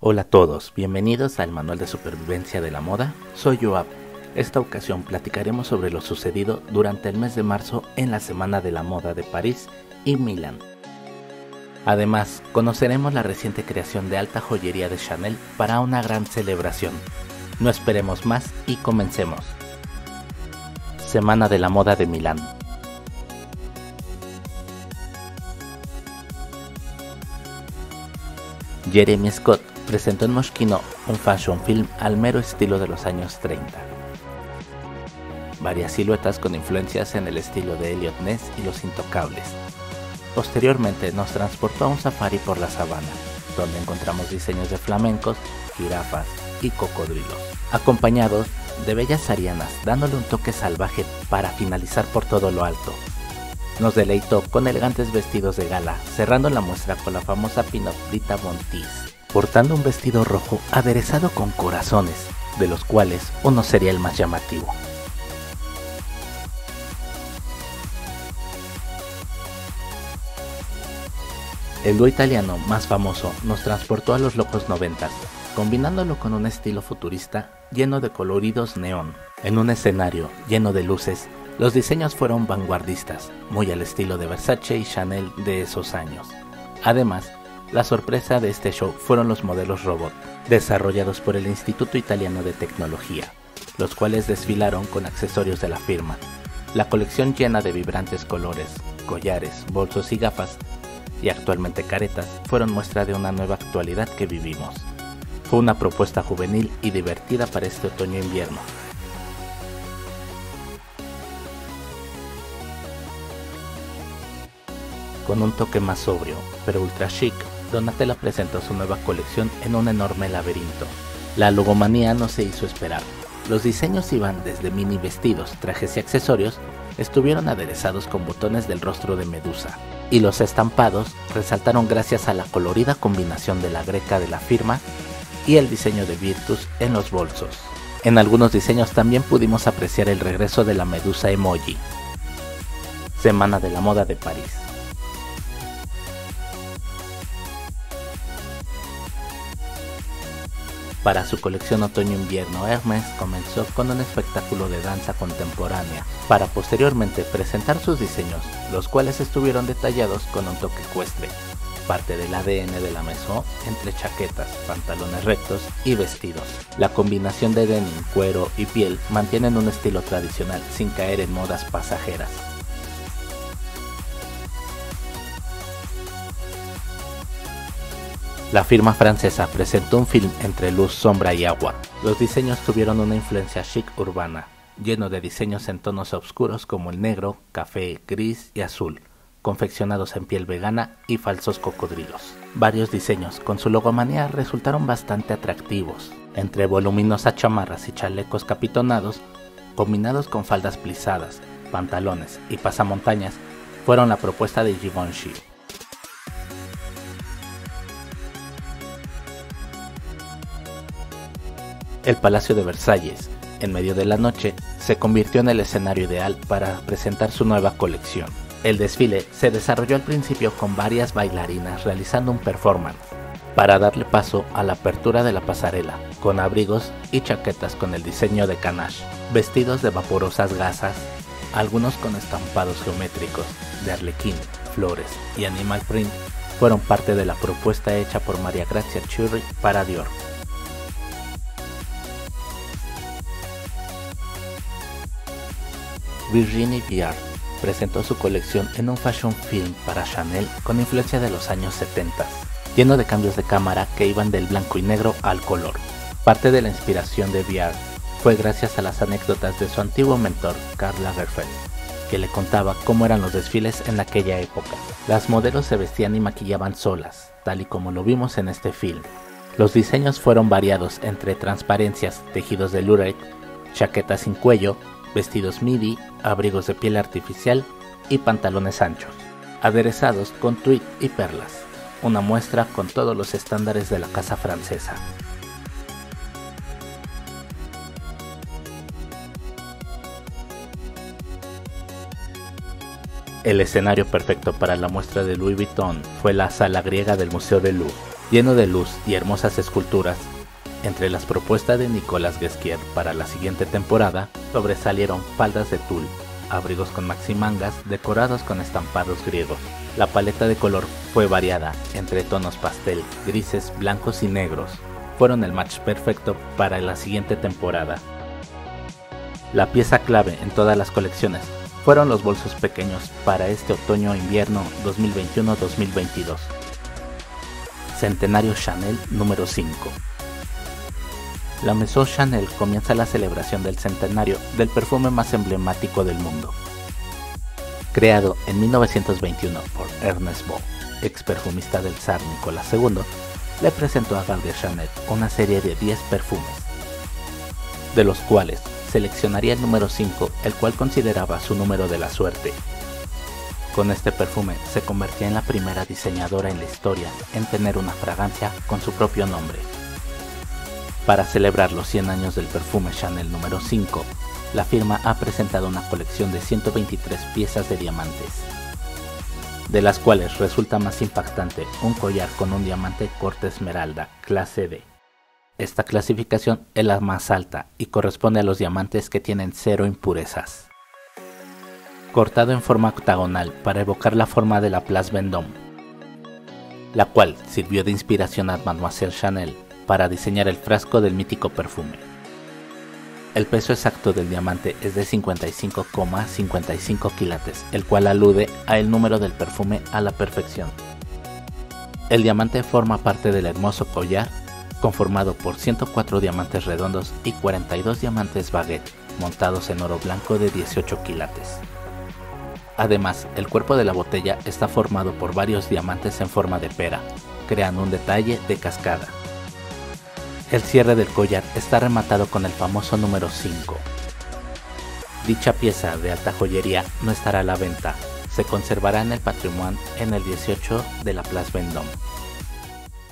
Hola a todos, bienvenidos al Manual de Supervivencia de la Moda. Soy Joab. Esta ocasión platicaremos sobre lo sucedido durante el mes de marzo en la Semana de la Moda de París y Milán. Además, conoceremos la reciente creación de alta joyería de Chanel para una gran celebración. No esperemos más y comencemos. Semana de la Moda de Milán. Jeremy Scott presentó en Moschino un fashion film al mero estilo de los años 30. Varias siluetas con influencias en el estilo de Elliot Ness y Los Intocables. Posteriormente nos transportó a un safari por la sabana, donde encontramos diseños de flamencos, jirafas y cocodrilos, acompañados de bellas arianas, dándole un toque salvaje para finalizar por todo lo alto. Nos deleitó con elegantes vestidos de gala, cerrando la muestra con la famosa pin-up Dita Von Teese, portando un vestido rojo aderezado con corazones, de los cuales uno sería el más llamativo. El dúo italiano más famoso nos transportó a los locos 90s, combinándolo con un estilo futurista lleno de coloridos neón. En un escenario lleno de luces, los diseños fueron vanguardistas, muy al estilo de Versace y Chanel de esos años. Además, la sorpresa de este show fueron los modelos robot, desarrollados por el Instituto Italiano de Tecnología, los cuales desfilaron con accesorios de la firma. La colección llena de vibrantes colores, collares, bolsos y gafas, y actualmente caretas, fueron muestra de una nueva actualidad que vivimos. Fue una propuesta juvenil y divertida para este otoño-invierno. Con un toque más sobrio, pero ultra chic, Donatella presentó su nueva colección en un enorme laberinto. La logomanía no se hizo esperar. Los diseños iban desde mini vestidos, trajes y accesorios, estuvieron aderezados con botones del rostro de Medusa, y los estampados resaltaron gracias a la colorida combinación de la greca de la firma y el diseño de Virtus en los bolsos. En algunos diseños también pudimos apreciar el regreso de la Medusa emoji. Semana de la Moda de París. Para su colección otoño-invierno, Hermès comenzó con un espectáculo de danza contemporánea, para posteriormente presentar sus diseños, los cuales estuvieron detallados con un toque ecuestre, parte del ADN de la Maison entre chaquetas, pantalones rectos y vestidos. La combinación de denim, cuero y piel mantienen un estilo tradicional sin caer en modas pasajeras. La firma francesa presentó un film entre luz, sombra y agua. Los diseños tuvieron una influencia chic urbana, lleno de diseños en tonos oscuros como el negro, café, gris y azul, confeccionados en piel vegana y falsos cocodrilos. Varios diseños con su logomanía resultaron bastante atractivos, entre voluminosas chamarras y chalecos capitonados, combinados con faldas plisadas, pantalones y pasamontañas, fueron la propuesta de Givenchy. El Palacio de Versalles, en medio de la noche, se convirtió en el escenario ideal para presentar su nueva colección. El desfile se desarrolló al principio con varias bailarinas realizando un performance, para darle paso a la apertura de la pasarela, con abrigos y chaquetas con el diseño de Canache, vestidos de vaporosas gasas, algunos con estampados geométricos de arlequín, flores y animal print, fueron parte de la propuesta hecha por Maria Grazia Chiuri para Dior. Virginie Viard presentó su colección en un fashion film para Chanel con influencia de los años 70, lleno de cambios de cámara que iban del blanco y negro al color. Parte de la inspiración de Viard fue gracias a las anécdotas de su antiguo mentor Karl Lagerfeld, que le contaba cómo eran los desfiles en aquella época. Las modelos se vestían y maquillaban solas, tal y como lo vimos en este film. Los diseños fueron variados entre transparencias, tejidos de lurex, chaquetas sin cuello, vestidos midi, abrigos de piel artificial y pantalones anchos, aderezados con tweed y perlas, una muestra con todos los estándares de la casa francesa. El escenario perfecto para la muestra de Louis Vuitton fue la sala griega del Museo del Louvre, Lleno de luz y hermosas esculturas, entre las propuestas de Nicolas Ghesquière para la siguiente temporada, sobresalieron faldas de tul, abrigos con maximangas decorados con estampados griegos. La paleta de color fue variada, entre tonos pastel, grises, blancos y negros. Fueron el match perfecto para la siguiente temporada. La pieza clave en todas las colecciones fueron los bolsos pequeños para este otoño-invierno 2021-2022. Centenario Chanel número 5. La Maison Chanel comienza la celebración del centenario del perfume más emblemático del mundo. Creado en 1921 por Ernest Beau, ex perfumista del zar Nicolás II, le presentó a Gabriel Chanel una serie de 10 perfumes, de los cuales seleccionaría el número 5, el cual consideraba su número de la suerte. Con este perfume se convertía en la primera diseñadora en la historia en tener una fragancia con su propio nombre. Para celebrar los 100 años del perfume Chanel número 5, la firma ha presentado una colección de 123 piezas de diamantes, de las cuales resulta más impactante un collar con un diamante corte esmeralda, clase D. Esta clasificación es la más alta y corresponde a los diamantes que tienen 0 impurezas. Cortado en forma octagonal para evocar la forma de la Place Vendôme, la cual sirvió de inspiración a Mademoiselle Chanel para diseñar el frasco del mítico perfume. El peso exacto del diamante es de 55,55 quilates, el cual alude al número del perfume a la perfección. El diamante forma parte del hermoso collar, conformado por 104 diamantes redondos y 42 diamantes baguette, montados en oro blanco de 18 quilates. Además, el cuerpo de la botella está formado por varios diamantes en forma de pera, creando un detalle de cascada. El cierre del collar está rematado con el famoso número 5. Dicha pieza de alta joyería no estará a la venta, se conservará en el patrimonio en el 18 de la Place Vendôme,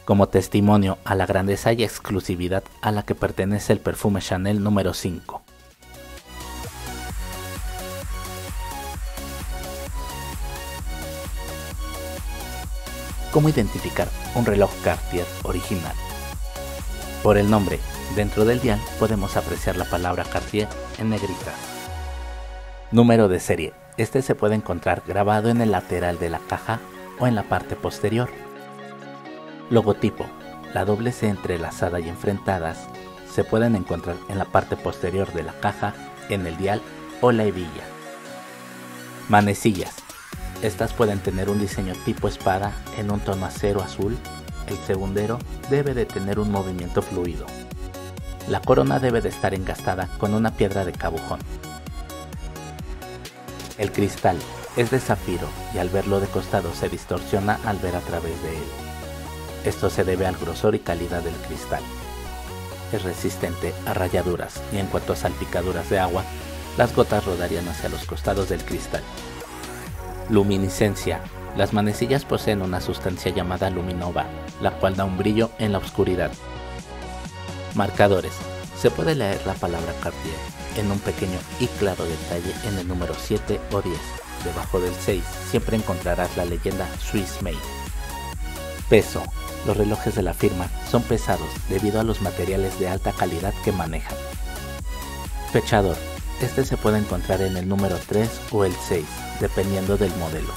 como testimonio a la grandeza y exclusividad a la que pertenece el perfume Chanel número 5. ¿Cómo identificar un reloj Cartier original? Por el nombre, dentro del dial podemos apreciar la palabra Cartier en negrita. Número de serie. Este se puede encontrar grabado en el lateral de la caja o en la parte posterior. Logotipo. La doble C entrelazada y enfrentadas se pueden encontrar en la parte posterior de la caja, en el dial o la hebilla. Manecillas. Estas pueden tener un diseño tipo espada en un tono acero azul. El segundero debe de tener un movimiento fluido. La corona debe de estar engastada con una piedra de cabujón. El cristal es de zafiro y al verlo de costado se distorsiona al ver a través de él. Esto se debe al grosor y calidad del cristal. Es resistente a rayaduras y en cuanto a salpicaduras de agua, las gotas rodarían hacia los costados del cristal. Luminiscencia. Las manecillas poseen una sustancia llamada luminova, la cual da un brillo en la oscuridad. Marcadores. Se puede leer la palabra Cartier en un pequeño y claro detalle en el número 7 o 10. Debajo del 6 siempre encontrarás la leyenda Swiss Made. Peso. Los relojes de la firma son pesados debido a los materiales de alta calidad que manejan. Fechador. Este se puede encontrar en el número 3 o el 6, dependiendo del modelo.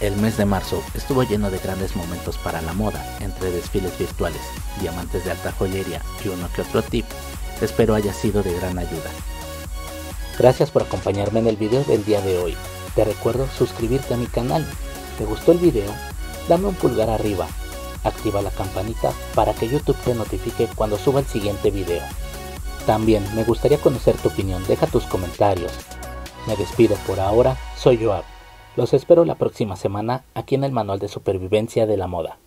El mes de marzo estuvo lleno de grandes momentos para la moda, entre desfiles virtuales, diamantes de alta joyería y uno que otro tip. Espero haya sido de gran ayuda. Gracias por acompañarme en el video del día de hoy. Te recuerdo suscribirte a mi canal. ¿Te gustó el video? Dame un pulgar arriba. Activa la campanita para que YouTube te notifique cuando suba el siguiente video. También me gustaría conocer tu opinión. Deja tus comentarios. Me despido por ahora. Soy Joab. Los espero la próxima semana aquí en el Manual de Supervivencia de la Moda.